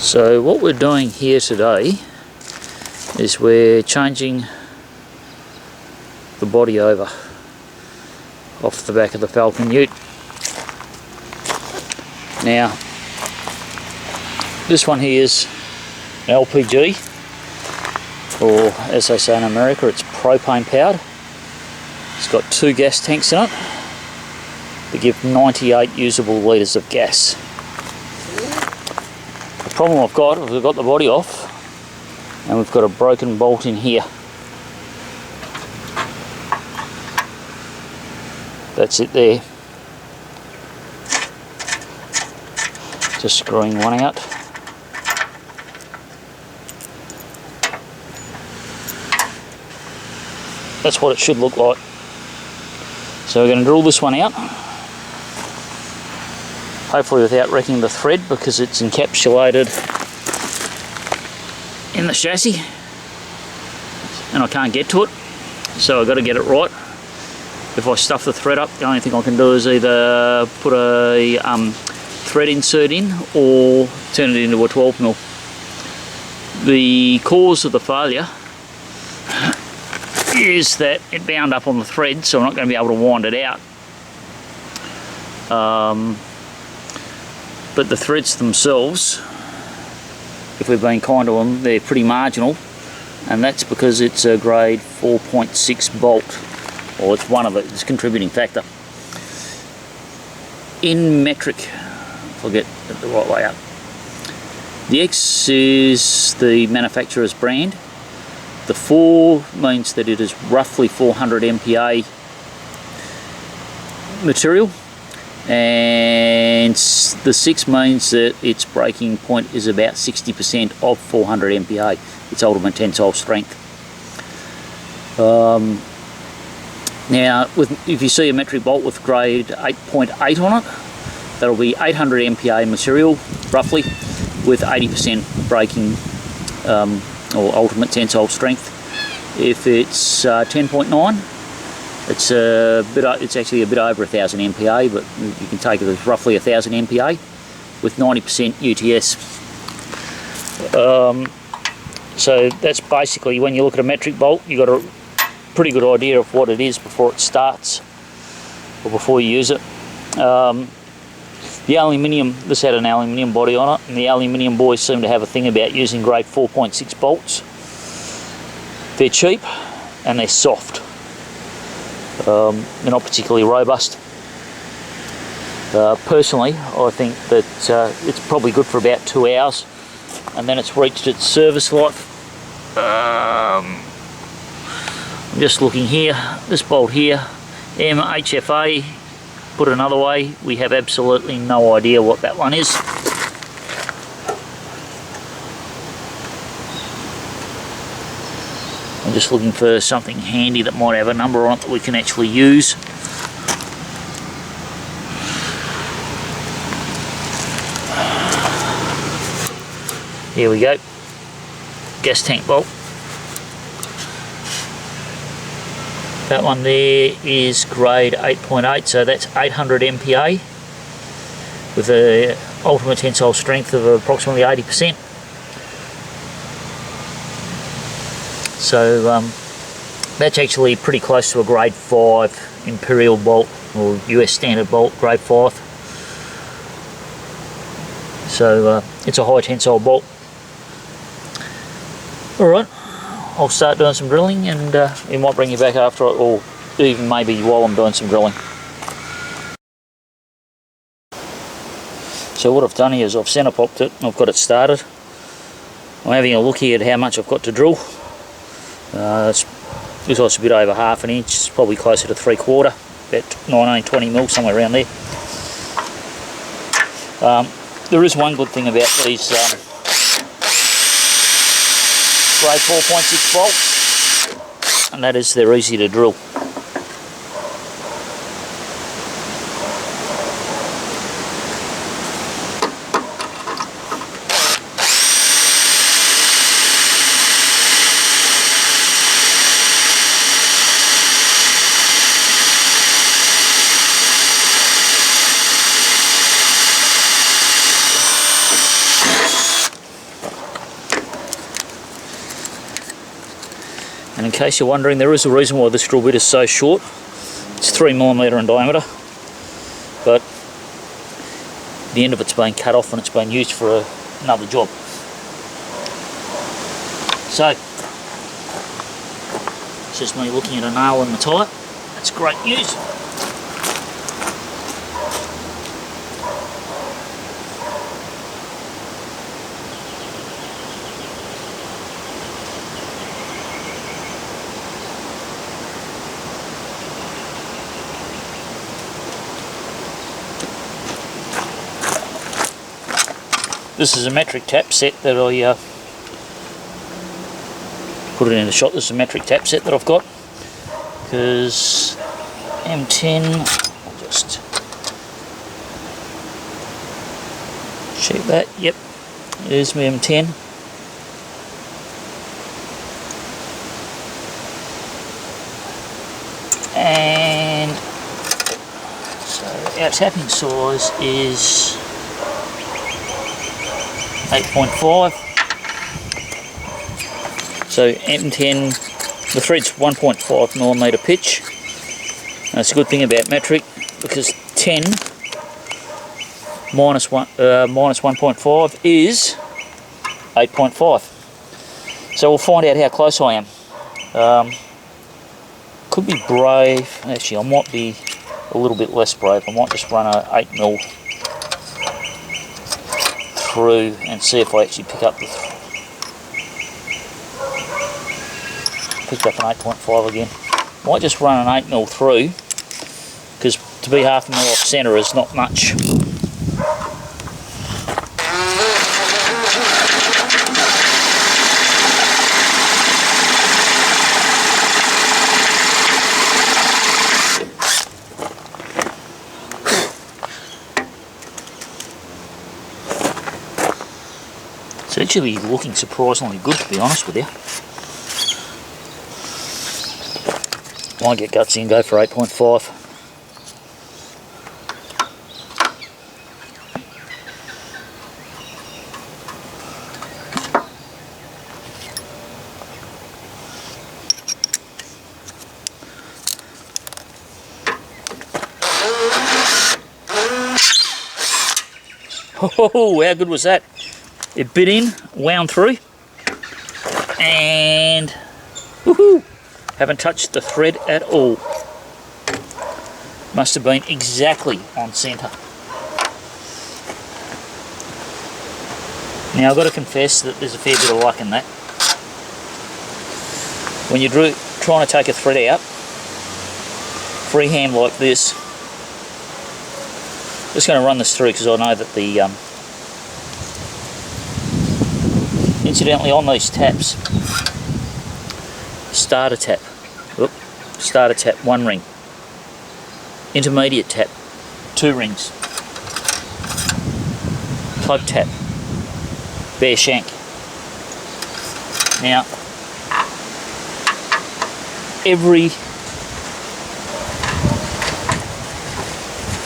So what we're doing here today is we're changing the body over off the back of the Falcon Ute. Now this one here is an LPG, or as they say in America, it's propane powered. It's got 2 gas tanks in it that give 98 usable litres of gas. The problem I've got is we've got the body off and we've got a broken bolt in here. That's it there. Just screwing one out. That's what it should look like. So we're going to drill this one out, hopefully without wrecking the thread because it's encapsulated in the chassis and I can't get to it, so I've got to get it right. If I stuff the thread up, the only thing I can do is either put a thread insert in or turn it into a 12mm. The cause of the failure is that it bound up on the thread, so I'm not going to be able to wind it out. But the threads themselves, if we've been kind to them, they're pretty marginal, and that's because it's a grade 4.6 bolt, or it's one of it, it's a contributing factor. In metric, if I get it the right way up, the X is the manufacturer's brand. The 4 means that it is roughly 400 MPa material, and the 6 means that its breaking point is about 60% of 400 MPa, its ultimate tensile strength. Now, if you see a metric bolt with grade 8.8 on it, that'll be 800 MPa material, roughly, with 80% breaking or ultimate tensile strength. If it's 10.9, it's actually a bit over 1000 MPa, but you can take it as roughly 1000 MPa with 90% UTS. So that's basically, when you look at a metric bolt, you've got a pretty good idea of what it is before it starts or before you use it. The aluminium, this had an aluminium body on it, and the aluminium boys seem to have a thing about using grade 4.6 bolts. They're cheap and they're soft. They're not particularly robust. Personally, I think that it's probably good for about 2 hours, and then it's reached its service life. I'm just looking here, this bolt here, MHFA. Put another way, we have absolutely no idea what that one is. I'm just looking for something handy that might have a number on it that we can actually use. Here we go, gas tank bolt. That one there is grade 8.8, so that's 800 MPa with an ultimate tensile strength of approximately 80%. So that's actually pretty close to a grade 5 imperial bolt, or US standard bolt, grade 5. So it's a high tensile bolt. Alright, I'll start doing some drilling, and we might bring you back after it, or even maybe while I'm doing some drilling. So what I've done here is I've centre popped it, I've got it started. I'm having a look here at how much I've got to drill. Looks like it's a bit over ½ an inch, it's probably closer to 3/4, about 19-20mm, somewhere around there. There is one good thing about these grade 4.6 bolts, and that is they're easy to drill. And in case you're wondering, there is a reason why this drill bit is so short. It's 3mm in diameter, but the end of it's been cut off and it's been used for another job. So, it's just me looking at a nail in the tyre. That's great news. This is a metric tap set that I put it in the shot. This is a metric tap set that I've got, because M10, I'll just check that. Yep, there's my M10. And so our tapping size is 8.5. So M10, the thread's 1.5mm pitch. And it's a good thing about metric, because 10 minus 1.5 is 8.5. So we'll find out how close I am. Could be brave. Actually, I might be a little bit less brave. I might just run a 8mm through and see if I actually pick up the picked up an 8.5 again. Might just run an 8mm through, because to be half a mil off centre is not much. It's actually looking surprisingly good, to be honest with you. Might get gutsy and go for 8.5. Oh, how good was that? It bit in, wound through, and woohoo! Haven't touched the thread at all. Must have been exactly on centre. Now I've got to confess that there's a fair bit of luck in that. When you're trying to take a thread out, freehand like this, just going to run this through because I know that the incidentally on these taps, starter tap, starter tap 1 ring, intermediate tap 2 rings, plug tap, bare shank. Now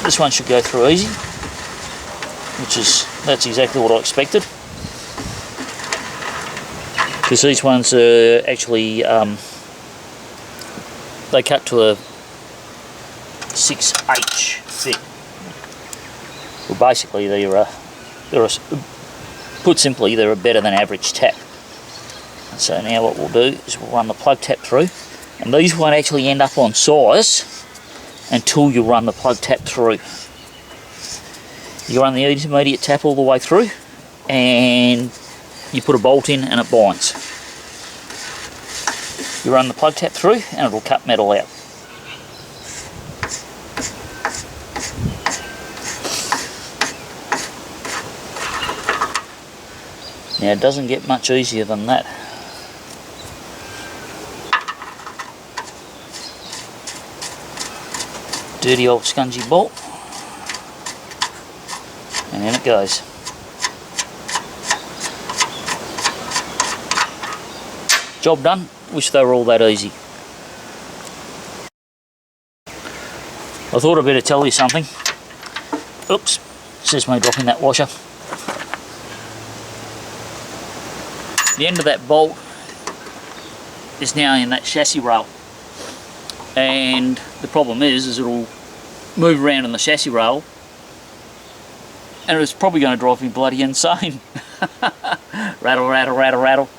this one should go through easy, that's exactly what I expected. Because these ones are actually, they cut to a 6H thick. Well, basically put simply, they're a better than average tap. So now what we'll do is we'll run the plug tap through, and these won't actually end up on size until you run the plug tap through. You run the intermediate tap all the way through, and you put a bolt in and it binds. You run the plug tap through and it'll cut metal out. Now it doesn't get much easier than that. Dirty old scungy bolt, and in it goes. Job done. Wish they were all that easy. I thought I'd better tell you something. Oops, it's just me dropping that washer. The end of that bolt is now in that chassis rail, and the problem is it'll move around in the chassis rail, and it's probably going to drive me bloody insane. Rattle, rattle, rattle, rattle.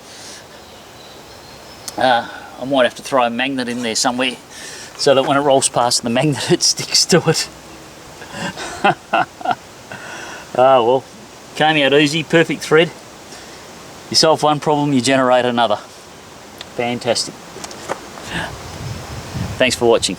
I might have to throw a magnet in there somewhere so that when it rolls past the magnet it sticks to it. Well, came out easy, perfect thread. You solve one problem, you generate another. Fantastic. Thanks for watching.